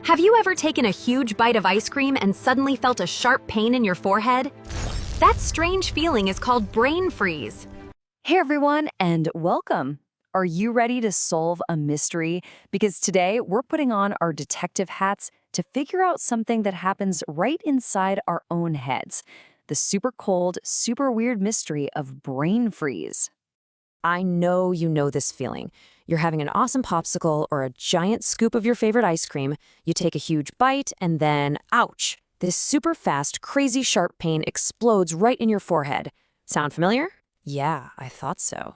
Have you ever taken a huge bite of ice cream and suddenly felt a sharp pain in your forehead? That strange feeling is called brain freeze. Hey everyone, and welcome. Are you ready to solve a mystery? Because today we're putting on our detective hats to figure out something that happens right inside our own heads. The super cold, super weird mystery of brain freeze. I know you know this feeling. You're having an awesome popsicle or a giant scoop of your favorite ice cream, you take a huge bite, and then, ouch! This super fast, crazy sharp pain explodes right in your forehead. Sound familiar? Yeah, I thought so.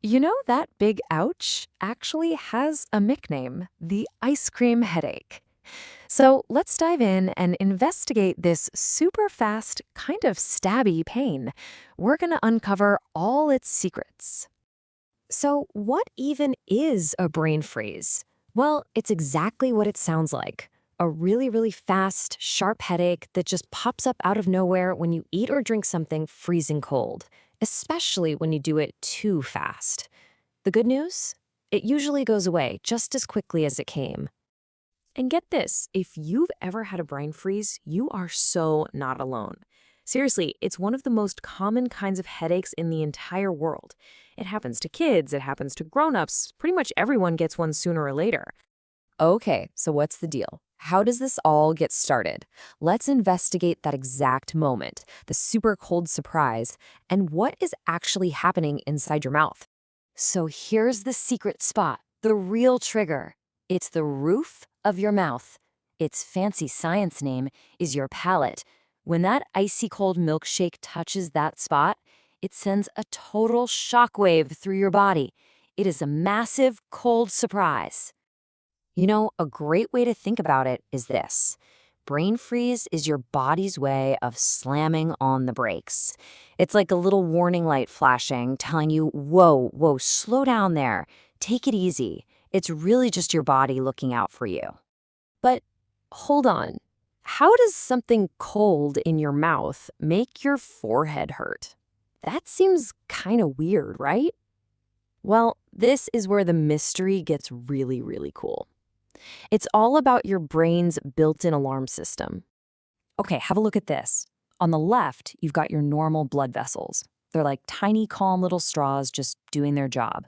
You know, that big ouch actually has a nickname, the ice cream headache. So let's dive in and investigate this super fast, kind of stabby pain. We're going to uncover all its secrets. So, what even is a brain freeze? Well, it's exactly what it sounds like. A really, really fast, sharp headache that just pops up out of nowhere when you eat or drink something freezing cold, especially when you do it too fast. The good news? It usually goes away just as quickly as it came. And get this, if you've ever had a brain freeze, you are so not alone. Seriously, it's one of the most common kinds of headaches in the entire world. It happens to kids, it happens to grown-ups, pretty much everyone gets one sooner or later. Okay, so what's the deal? How does this all get started? Let's investigate that exact moment, the super cold surprise, and what is actually happening inside your mouth. So here's the secret spot, the real trigger. It's the roof of your mouth. Its fancy science name is your palate. When that icy cold milkshake touches that spot, it sends a total shockwave through your body. It is a massive cold surprise. You know, a great way to think about it is this. Brain freeze is your body's way of slamming on the brakes. It's like a little warning light flashing, telling you, whoa, whoa, slow down there. Take it easy. It's really just your body looking out for you. But hold on. How does something cold in your mouth make your forehead hurt? That seems kind of weird, right? Well, this is where the mystery gets really, really cool. It's all about your brain's built-in alarm system. Okay, have a look at this. On the left, you've got your normal blood vessels. They're like tiny, calm little straws just doing their job.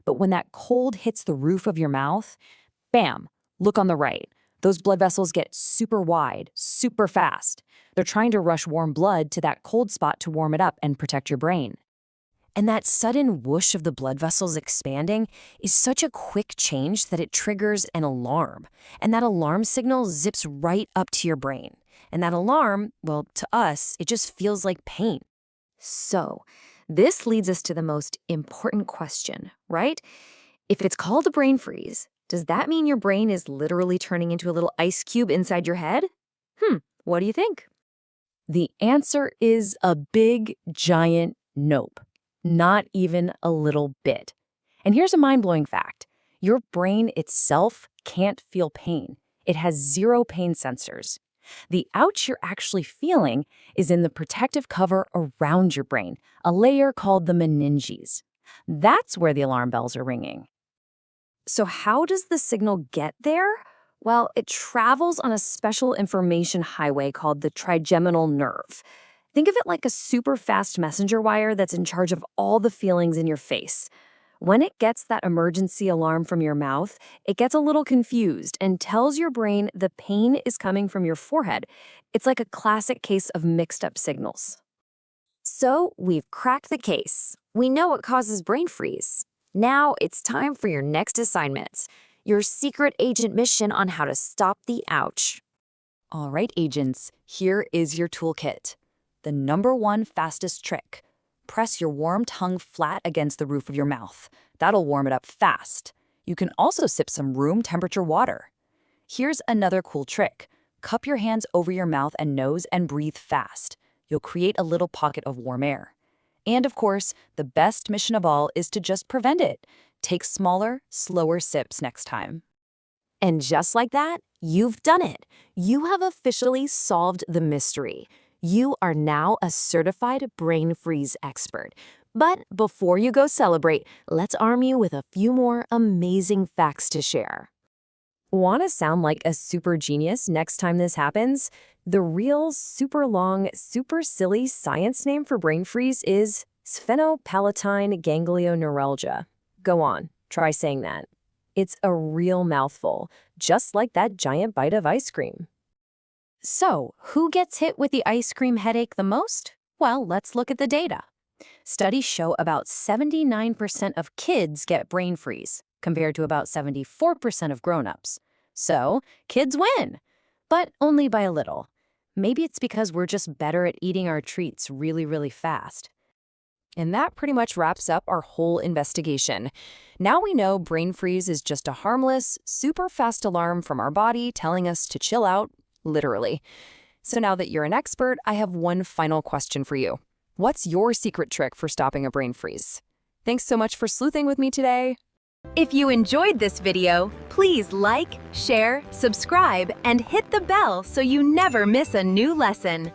But when that cold hits the roof of your mouth, bam, look on the right. Those blood vessels get super wide, super fast. They're trying to rush warm blood to that cold spot to warm it up and protect your brain. And that sudden whoosh of the blood vessels expanding is such a quick change that it triggers an alarm. And that alarm signal zips right up to your brain. And that alarm, well, to us, it just feels like pain. So, this leads us to the most important question, right? If it's called a brain freeze, does that mean your brain is literally turning into a little ice cube inside your head? What do you think? The answer is a big, giant nope. Not even a little bit. And here's a mind-blowing fact. Your brain itself can't feel pain. It has zero pain sensors. The ouch you're actually feeling is in the protective cover around your brain, a layer called the meninges. That's where the alarm bells are ringing. So how does the signal get there? Well, it travels on a special information highway called the trigeminal nerve. Think of it like a super fast messenger wire that's in charge of all the feelings in your face. When it gets that emergency alarm from your mouth, it gets a little confused and tells your brain the pain is coming from your forehead. It's like a classic case of mixed up signals. So we've cracked the case. We know what causes brain freeze. Now it's time for your next assignment, your secret agent mission on how to stop the ouch. All right, agents, here is your toolkit. The #1 fastest trick. Press your warm tongue flat against the roof of your mouth. That'll warm it up fast. You can also sip some room temperature water. Here's another cool trick. Cup your hands over your mouth and nose and breathe fast. You'll create a little pocket of warm air. And of course, the best mission of all is to just prevent it. Take smaller, slower sips next time. And just like that, you've done it. You have officially solved the mystery. You are now a certified brain freeze expert. But before you go celebrate, let's arm you with a few more amazing facts to share. Want to sound like a super genius next time this happens? The real super long, super silly science name for brain freeze is sphenopalatine ganglioneuralgia. Go on, try saying that. It's a real mouthful, just like that giant bite of ice cream. So, who gets hit with the ice cream headache the most? Well, let's look at the data. Studies show about 79% of kids get brain freeze, compared to about 74% of grown-ups. So, kids win, but only by a little. Maybe it's because we're just better at eating our treats really, really fast. And that pretty much wraps up our whole investigation. Now we know brain freeze is just a harmless, super fast alarm from our body telling us to chill out, literally. So now that you're an expert, I have one final question for you. What's your secret trick for stopping a brain freeze? Thanks so much for sleuthing with me today. If you enjoyed this video, please like, share, subscribe, and hit the bell so you never miss a new lesson.